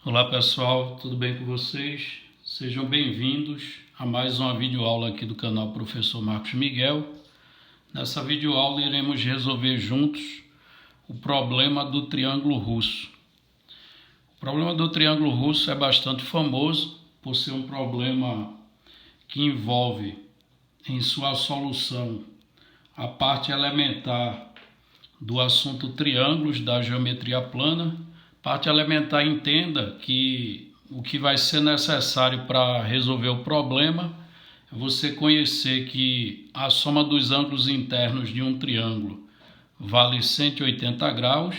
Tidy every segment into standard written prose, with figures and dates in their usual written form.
Olá pessoal, tudo bem com vocês? Sejam bem-vindos a mais uma videoaula aqui do canal Professor Marcos Miguel. Nessa videoaula iremos resolver juntos o problema do triângulo russo. O problema do triângulo russo é bastante famoso por ser um problema que envolve em sua solução a parte elementar do assunto triângulos da geometria plana. Parte elementar, entenda que o que vai ser necessário para resolver o problema é você conhecer que a soma dos ângulos internos de um triângulo vale 180 graus.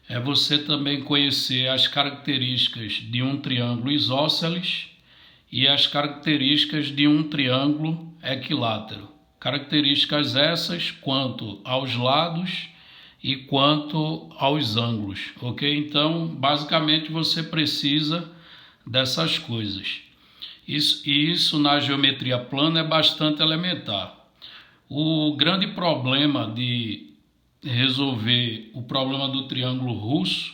É você também conhecer as características de um triângulo isósceles e as características de um triângulo equilátero. Características essas quanto aos lados e quanto aos ângulos, ok? Então, basicamente, você precisa dessas coisas. Isso na geometria plana é bastante elementar. O grande problema de resolver o problema do triângulo russo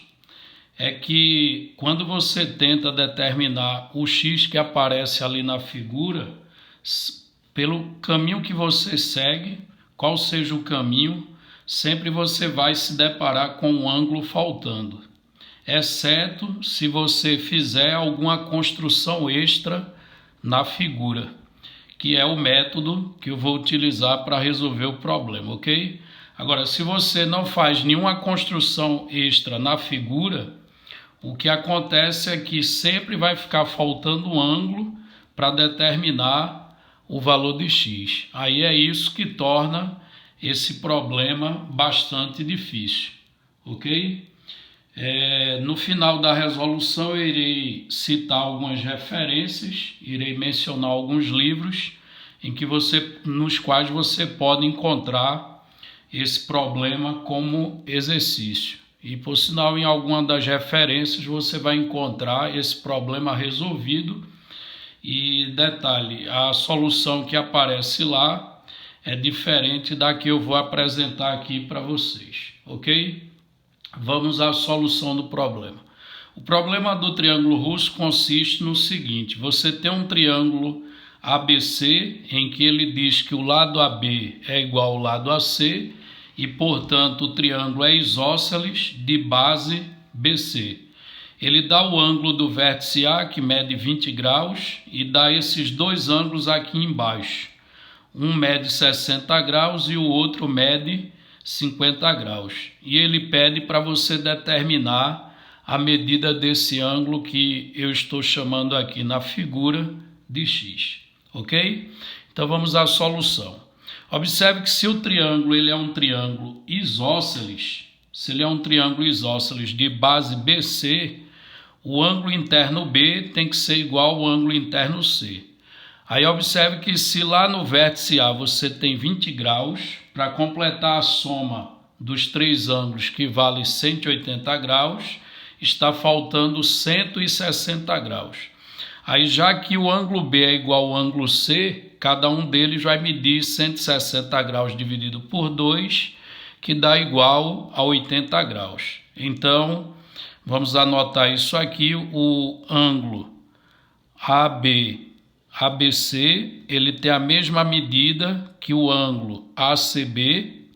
é que quando você tenta determinar o x que aparece ali na figura, pelo caminho que você segue, qual seja o caminho, sempre você vai se deparar com um ângulo faltando, exceto se você fizer alguma construção extra na figura, que é o método que eu vou utilizar para resolver o problema, ok? Agora, se você não faz nenhuma construção extra na figura, o que acontece é que sempre vai ficar faltando um ângulo para determinar o valor de x. Aí é isso que torna esse problema bastante difícil, ok? No final da resolução eu irei citar algumas referências, irei mencionar alguns livros nos quais você pode encontrar esse problema como exercício. E por sinal, em alguma das referências você vai encontrar esse problema resolvido. E detalhe, a solução que aparece lá é diferente da que eu vou apresentar aqui para vocês, ok? Vamos à solução do problema. O problema do triângulo russo consiste no seguinte: você tem um triângulo ABC em que ele diz que o lado AB é igual ao lado AC e, portanto, o triângulo é isósceles de base BC. Ele dá o ângulo do vértice A, que mede 20 graus, e dá esses dois ângulos aqui embaixo. Um mede 60 graus e o outro mede 50 graus. E ele pede para você determinar a medida desse ângulo que eu estou chamando aqui na figura de x, ok? Então vamos à solução. Observe que se o triângulo ele é um triângulo isósceles, se ele é um triângulo isósceles de base BC, o ângulo interno B tem que ser igual ao ângulo interno C. Aí observe que se lá no vértice A você tem 20 graus, para completar a soma dos três ângulos, que vale 180 graus, está faltando 160 graus. Aí já que o ângulo B é igual ao ângulo C, cada um deles vai medir 160 graus dividido por 2, que dá igual a 80 graus. Então, vamos anotar isso aqui: o ângulo ABC, ele tem a mesma medida que o ângulo ACB,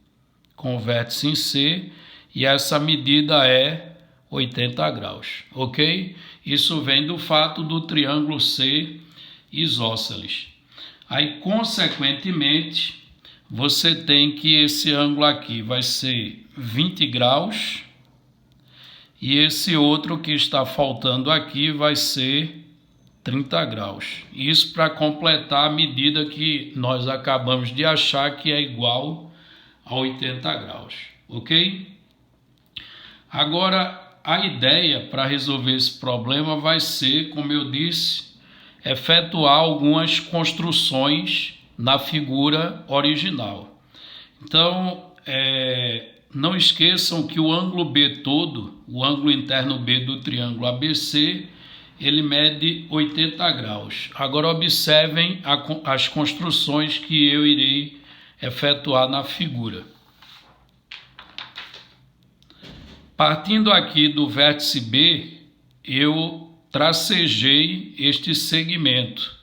com vértice em C, e essa medida é 80 graus, ok? Isso vem do fato do triângulo ser isósceles. Aí, consequentemente, você tem que esse ângulo aqui vai ser 20 graus, e esse outro que está faltando aqui vai ser 30 graus. Isso para completar a medida que nós acabamos de achar, que é igual a 80 graus, ok? Agora, a ideia para resolver esse problema vai ser, como eu disse, efetuar algumas construções na figura original. Então, não esqueçam que o ângulo B todo, o ângulo interno B do triângulo ABC, ele mede 80 graus. Agora observem as construções que eu irei efetuar na figura. Partindo aqui do vértice B, eu tracejei este segmento.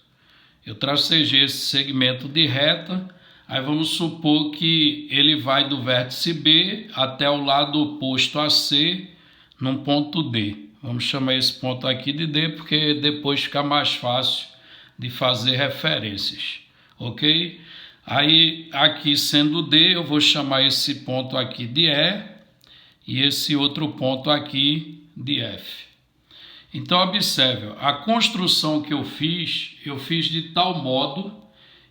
Eu tracejei esse segmento de reta. Aí vamos supor que ele vai do vértice B até o lado oposto a C, num ponto D. Vamos chamar esse ponto aqui de D, porque depois fica mais fácil de fazer referências, ok? Aí, aqui sendo D, eu vou chamar esse ponto aqui de E e esse outro ponto aqui de F. Então, observe, a construção que eu fiz de tal modo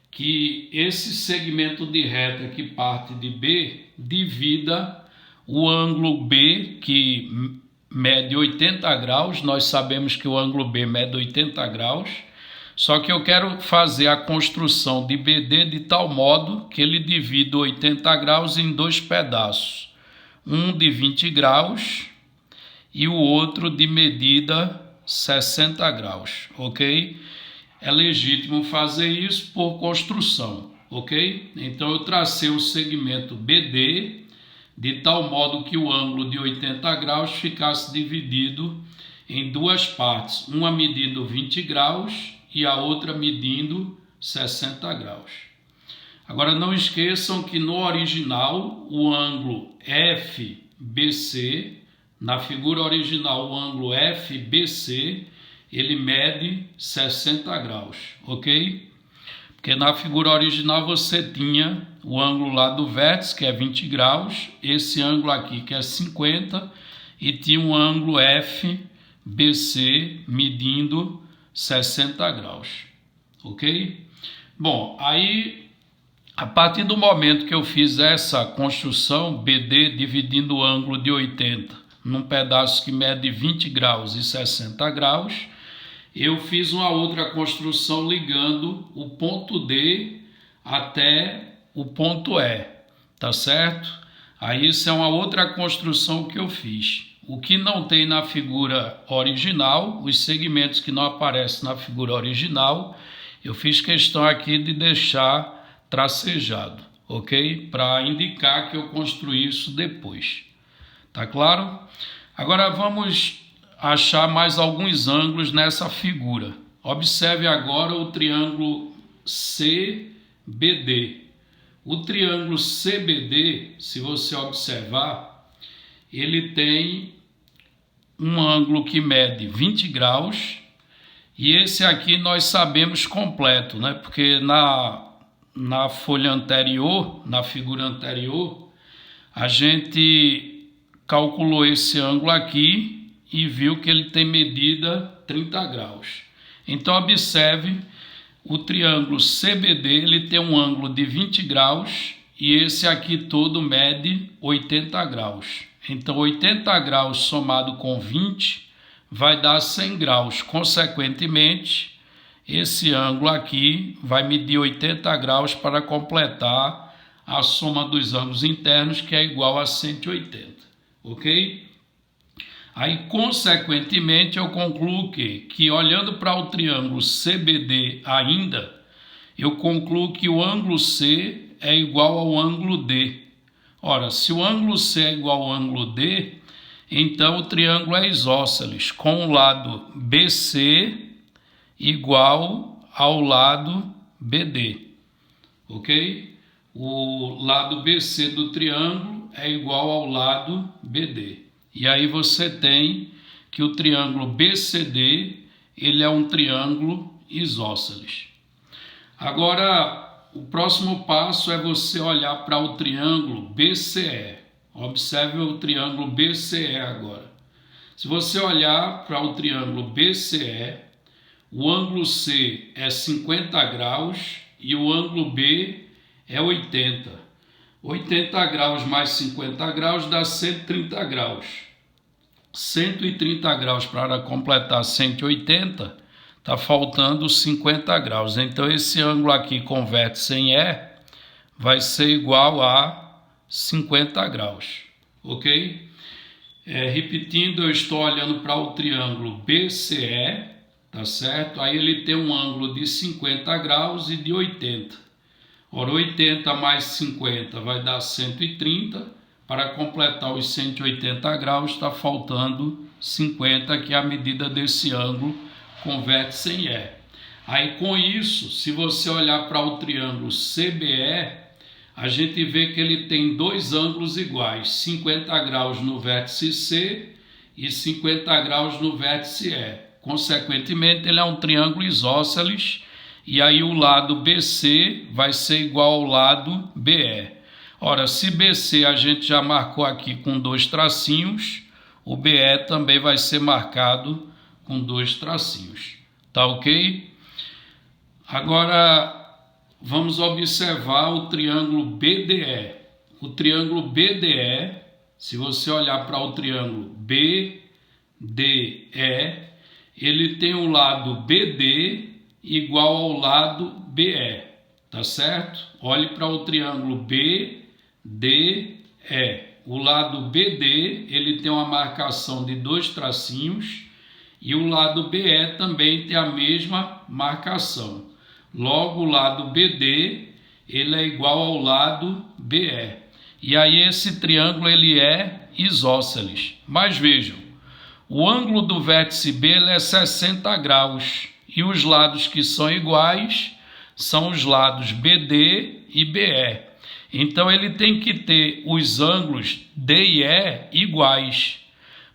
que esse segmento de reta que parte de B divida o ângulo B, que mede 80 graus. Nós sabemos que o ângulo B mede 80 graus, só que eu quero fazer a construção de BD de tal modo que ele divida 80 graus em dois pedaços, um de 20 graus e o outro de medida 60 graus, ok? É legítimo fazer isso por construção, ok? Então eu tracei o segmento BD de tal modo que o ângulo de 80 graus ficasse dividido em duas partes, uma medindo 20 graus e a outra medindo 60 graus. Agora não esqueçam que no original o ângulo FBC, na figura original o ângulo FBC, ele mede 60 graus, ok? Porque na figura original você tinha o ângulo lá do vértice, que é 20 graus, esse ângulo aqui que é 50, e tinha um ângulo FBC medindo 60 graus, ok? Bom, aí a partir do momento que eu fiz essa construção, BD dividindo o ângulo de 80 num pedaço que mede 20 graus e 60 graus, eu fiz uma outra construção ligando o ponto D até o ponto E, tá certo? Aí isso é uma outra construção que eu fiz. O que não tem na figura original, os segmentos que não aparecem na figura original, eu fiz questão aqui de deixar tracejado, ok? Para indicar que eu construí isso depois. Tá claro? Agora vamos achar mais alguns ângulos nessa figura. Observe agora o triângulo CBD. O triângulo CBD, se você observar, ele tem um ângulo que mede 20 graus e esse aqui nós sabemos completo, né? Porque na folha anterior, na figura anterior, a gente calculou esse ângulo aqui e viu que ele tem medida 30 graus. Então, observe, o triângulo CBD ele tem um ângulo de 20 graus e esse aqui todo mede 80 graus. Então, 80 graus somado com 20 vai dar 100 graus. Consequentemente, esse ângulo aqui vai medir 80 graus para completar a soma dos ângulos internos, que é igual a 180. Ok? Aí, consequentemente, eu concluo que olhando para o triângulo CBD ainda, eu concluo que o ângulo C é igual ao ângulo D. Ora, se o ângulo C é igual ao ângulo D, então o triângulo é isósceles, com o lado BC igual ao lado BD. Ok? O lado BC do triângulo é igual ao lado BD. E aí você tem que o triângulo BCD, ele é um triângulo isósceles. Agora, o próximo passo é você olhar para o triângulo BCE. Observe o triângulo BCE agora. Se você olhar para o triângulo BCE, o ângulo C é 50 graus e o ângulo B é 80. 80 graus mais 50 graus dá 130 graus. 130 graus para completar 180, está faltando 50 graus. Então, esse ângulo aqui converte-se em E, vai ser igual a 50 graus. Ok? Repetindo, eu estou olhando para o triângulo BCE, tá certo? Aí ele tem um ângulo de 50 graus e de 80. Ora, 80 mais 50 vai dar 130. Para completar os 180 graus, está faltando 50, que é a medida desse ângulo com vértice em E. Aí com isso, se você olhar para o triângulo CBE, a gente vê que ele tem dois ângulos iguais, 50 graus no vértice C e 50 graus no vértice E. Consequentemente, ele é um triângulo isósceles, e aí o lado BC vai ser igual ao lado BE. Ora, se BC a gente já marcou aqui com dois tracinhos, o BE também vai ser marcado com dois tracinhos. Tá ok? Agora, vamos observar o triângulo BDE. O triângulo BDE, se você olhar para o triângulo BDE, ele tem o lado BD igual ao lado BE, tá certo? Olhe para o triângulo BDE. O lado BD, ele tem uma marcação de dois tracinhos e o lado BE também tem a mesma marcação. Logo, o lado BD, ele é igual ao lado BE. E aí esse triângulo, ele é isósceles. Mas vejam, o ângulo do vértice B, ele é 60 graus. E os lados que são iguais são os lados BD e BE. Então, ele tem que ter os ângulos D e E iguais.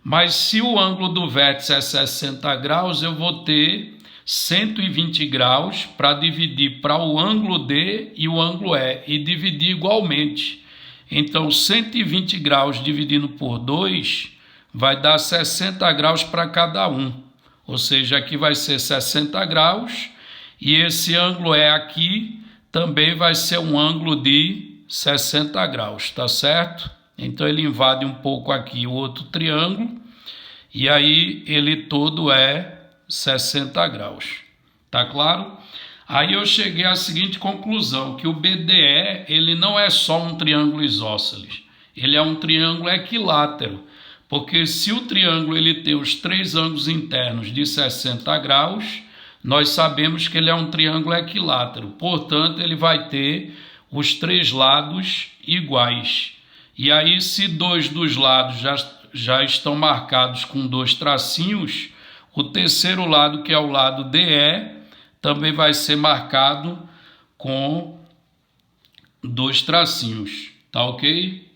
Mas se o ângulo do vértice é 60 graus, eu vou ter 120 graus para dividir para o ângulo D e o ângulo E, e dividir igualmente. Então, 120 graus dividindo por 2 vai dar 60 graus para cada um. Ou seja, aqui vai ser 60 graus e esse ângulo E aqui também vai ser um ângulo de 60 graus, tá certo? Então, ele invade um pouco aqui o outro triângulo e aí ele todo é 60 graus, tá claro? Aí eu cheguei à seguinte conclusão, que o BDE, ele não é só um triângulo isósceles, ele é um triângulo equilátero, porque se o triângulo ele tem os três ângulos internos de 60 graus, nós sabemos que ele é um triângulo equilátero, portanto ele vai ter os três lados iguais. E aí se dois dos lados já estão marcados com dois tracinhos, o terceiro lado, que é o lado DE, também vai ser marcado com dois tracinhos, tá ok?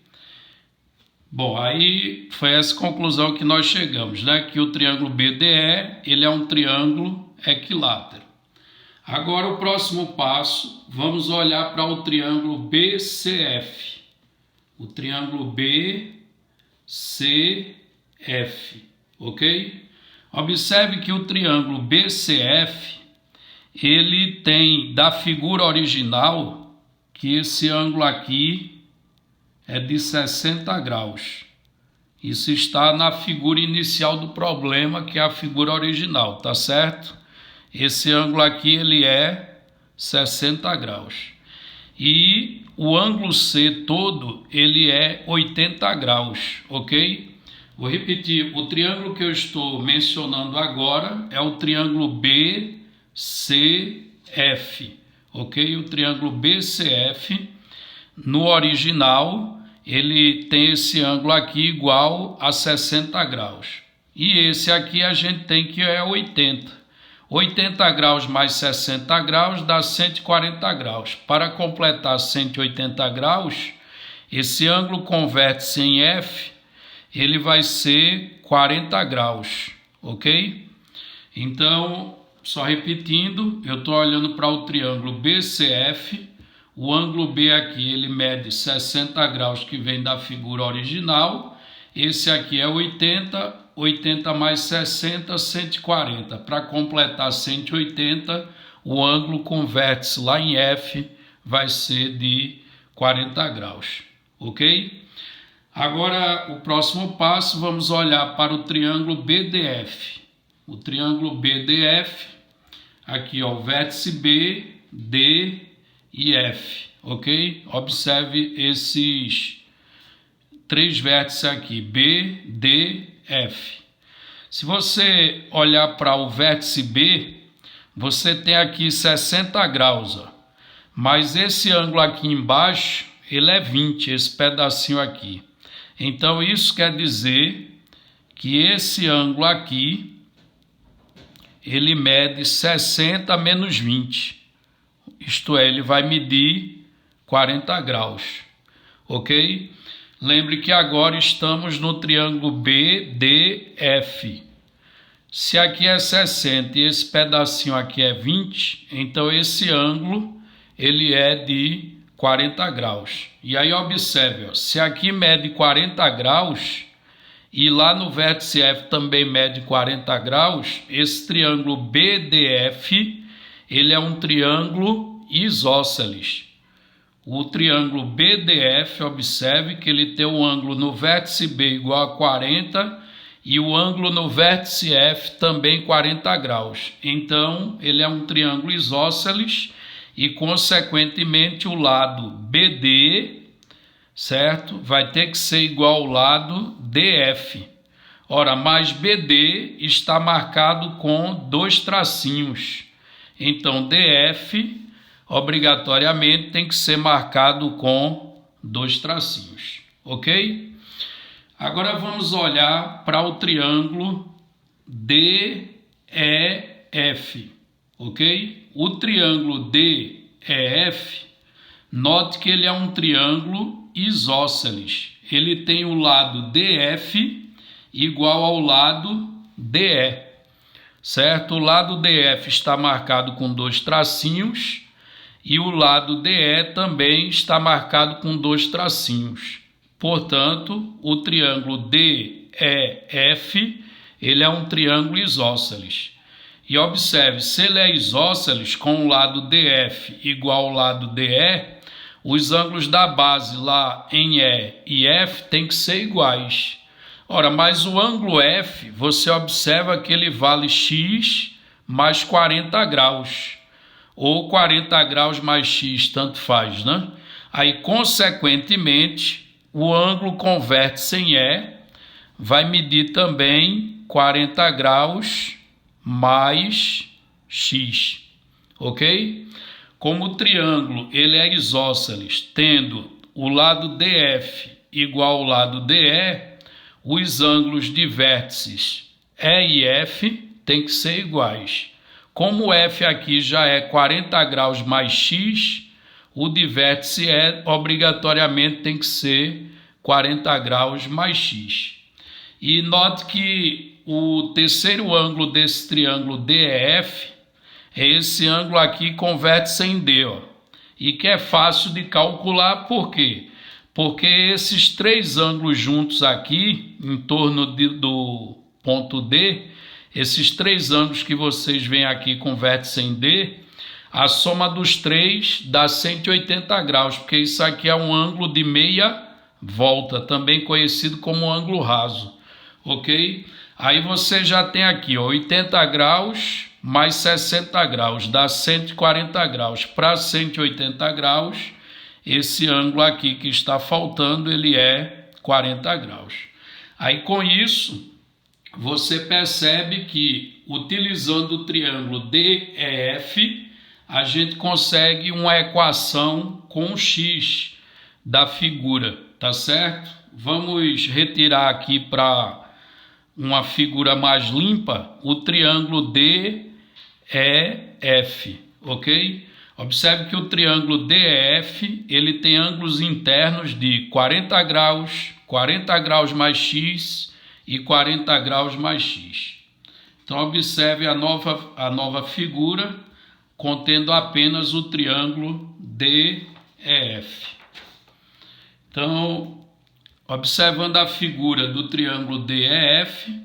Bom, aí foi essa conclusão que nós chegamos, né? Que o triângulo BDE, ele é um triângulo equilátero. Agora, o próximo passo, vamos olhar para o triângulo BCF. O triângulo BCF, ok? Observe que o triângulo BCF, ele tem da figura original que esse ângulo aqui é de 60 graus. Isso está na figura inicial do problema, que é a figura original, tá certo? Esse ângulo aqui, ele é 60 graus. E o ângulo C todo, ele é 80 graus, ok? Vou repetir, o triângulo que eu estou mencionando agora é o triângulo BCF, ok? O triângulo BCF, no original, ele tem esse ângulo aqui igual a 60 graus. E esse aqui a gente tem que é 80. 80 graus mais 60 graus dá 140 graus. Para completar 180 graus, esse ângulo converte-se em F, ele vai ser 40 graus, ok? Então, só repetindo, eu estou olhando para o triângulo BCF, o ângulo B aqui, ele mede 60 graus, que vem da figura original, esse aqui é 80, 80 mais 60, 140. Para completar 180, o ângulo converte-se lá em F, vai ser de 40 graus, ok? Agora, o próximo passo, vamos olhar para o triângulo BDF. O triângulo BDF, aqui ó, o vértice B, D e F, ok? Observe esses três vértices aqui, B, D, F. Se você olhar para o vértice B, você tem aqui 60 graus, ó. Mas esse ângulo aqui embaixo, ele é 20, esse pedacinho aqui. Então, isso quer dizer que esse ângulo aqui, ele mede 60 menos 20. Isto é, ele vai medir 40 graus, ok? Lembre que agora estamos no triângulo BDF. Se aqui é 60 e esse pedacinho aqui é 20, então esse ângulo ele é de 40 graus. E aí observe, ó, se aqui mede 40 graus e lá no vértice F também mede 40 graus, esse triângulo BDF ele é um triângulo isósceles. O triângulo BDF, observe que ele tem um ângulo no vértice B igual a 40 e o ângulo no vértice F também 40 graus. Então, ele é um triângulo isósceles e, consequentemente, o lado BD, certo? Vai ter que ser igual ao lado DF. Ora, mas BD está marcado com 2 tracinhos. Então, DF, obrigatoriamente, tem que ser marcado com 2 tracinhos, ok? Agora vamos olhar para o triângulo DEF, ok? O triângulo DEF, note que ele é um triângulo isósceles. Ele tem o lado DF igual ao lado DE, certo? O lado DF está marcado com 2 tracinhos e o lado DE também está marcado com 2 tracinhos. Portanto, o triângulo DEF, ele é um triângulo isósceles. E observe, se ele é isósceles com o lado DF igual ao lado DE, os ângulos da base lá em E e F têm que ser iguais. Ora, mas o ângulo F, você observa que ele vale x mais 40 graus. Ou 40 graus mais x, tanto faz, né? Aí, consequentemente, o ângulo com vértice em E vai medir também 40 graus mais x, ok? Como o triângulo ele é isósceles, tendo o lado DF igual ao lado DE, os ângulos de vértices E e F têm que ser iguais. Como o F aqui já é 40 graus mais x, o de vértice E obrigatoriamente tem que ser 40 graus mais x. E note que o terceiro ângulo desse triângulo DEF é esse ângulo aqui com vértice em D, ó, e que é fácil de calcular. Por quê? Porque esses 3 ângulos juntos aqui, em torno do ponto D, esses 3 ângulos que vocês veem aqui com vértice em D, a soma dos 3 dá 180 graus, porque isso aqui é um ângulo de meia volta, também conhecido como ângulo raso, ok? Aí você já tem aqui, ó, 80 graus mais 60 graus, dá 140 graus. Para 180 graus, esse ângulo aqui que está faltando, ele é 40 graus. Aí com isso, você percebe que, utilizando o triângulo DEF, a gente consegue uma equação com x da figura, tá certo? Vamos retirar aqui para uma figura mais limpa o triângulo DEF, ok? Observe que o triângulo DEF, ele tem ângulos internos de 40 graus mais x e 40 graus mais x. Então, observe a nova figura contendo apenas o triângulo DEF. Então, observando a figura do triângulo DEF,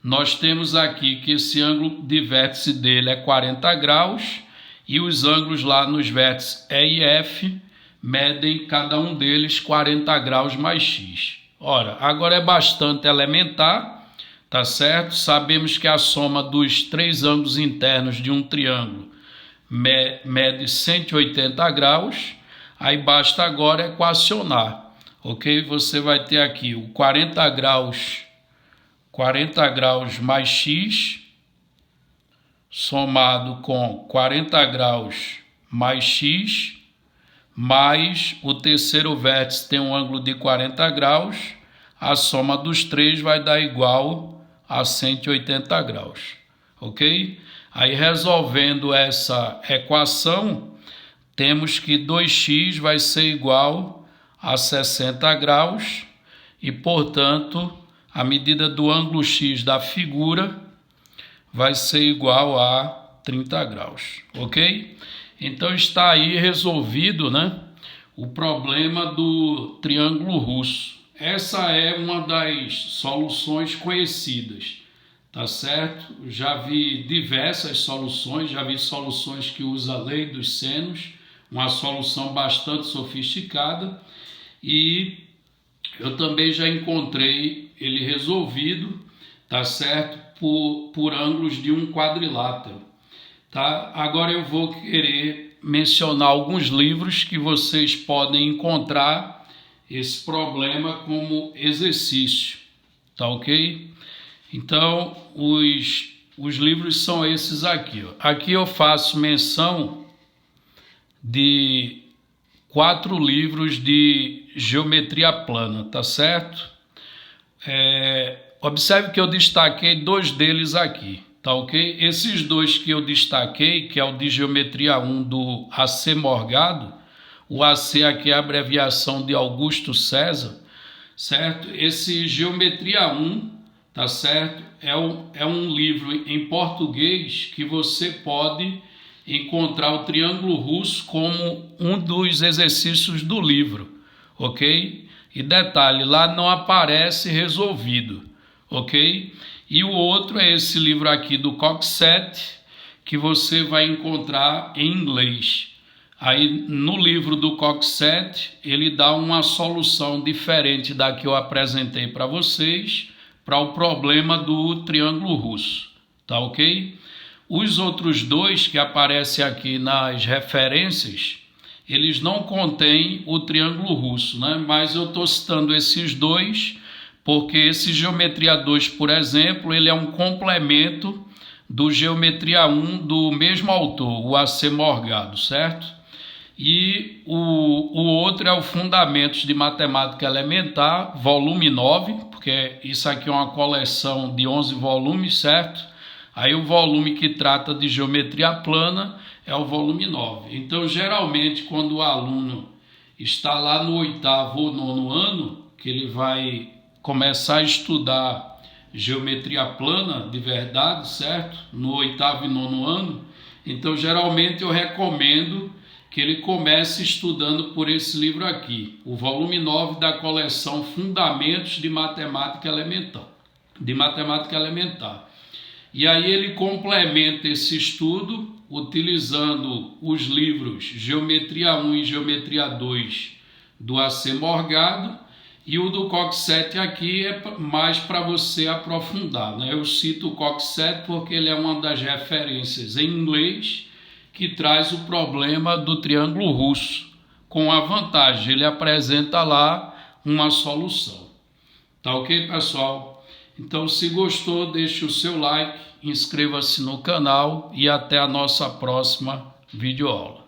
nós temos aqui que esse ângulo de vértice dele é 40 graus e os ângulos lá nos vértices E e F medem cada um deles 40 graus mais x. Ora, agora é bastante elementar, tá certo? Sabemos que a soma dos 3 ângulos internos de um triângulo mede 180 graus, aí basta agora equacionar, ok? Você vai ter aqui o 40 graus mais x, somado com 40 graus mais x, mais o terceiro vértice tem um ângulo de 40 graus, a soma dos 3 vai dar igual a 180 graus, ok? Aí resolvendo essa equação, temos que 2x vai ser igual a 60 graus e, portanto, a medida do ângulo x da figura vai ser igual a 30 graus, ok? Então está aí resolvido, né, o problema do triângulo russo. Essa é uma das soluções conhecidas, tá certo? Já vi diversas soluções, já vi soluções que usam a lei dos senos, uma solução bastante sofisticada, e eu também já encontrei ele resolvido, tá certo? Por ângulos de um quadrilátero, tá? Agora eu vou querer mencionar alguns livros que vocês podem encontrar esse problema como exercício, tá ok? Então, os livros são esses aqui, ó. Aqui eu faço menção de 4 livros de geometria plana, tá certo? Observe que eu destaquei 2 deles aqui, tá ok? Esses 2 que eu destaquei, que é o de geometria 1 do AC Morgado, o AC aqui é a abreviação de Augusto César, certo? Esse geometria 1, tá certo? É um livro em português que você pode encontrar o triângulo russo como um dos exercícios do livro, ok? E detalhe, lá não aparece resolvido, ok? E o outro é esse livro aqui do Coxetti, que você vai encontrar em inglês. Aí no livro do Coxetti, ele dá uma solução diferente da que eu apresentei para vocês, para o problema do triângulo russo, tá ok? Os outros 2 que aparecem aqui nas referências, eles não contêm o triângulo russo, né? Mas eu estou citando esses 2 porque esse Geometria 2, por exemplo, ele é um complemento do Geometria 1 do mesmo autor, o AC Morgado, certo? E o outro é o Fundamentos de Matemática Elementar, volume 9, porque isso aqui é uma coleção de 11 volumes, certo? Aí o volume que trata de geometria plana é o volume 9. Então, geralmente, quando o aluno está lá no 8º ou 9º ano, que ele vai começar a estudar geometria plana de verdade, certo? No 8º e 9º ano, então, geralmente, eu recomendo que ele comece estudando por esse livro aqui, o volume 9 da coleção Fundamentos de Matemática Elementar. E aí ele complementa esse estudo utilizando os livros Geometria 1 e Geometria 2 do AC Morgado, e o do Coxetti aqui é mais para você aprofundar, né? Eu cito o Coxetti porque ele é uma das referências em inglês que traz o problema do triângulo russo, com a vantagem, ele apresenta lá uma solução. Tá ok, pessoal? Então, se gostou, deixe o seu like, inscreva-se no canal e até a nossa próxima videoaula.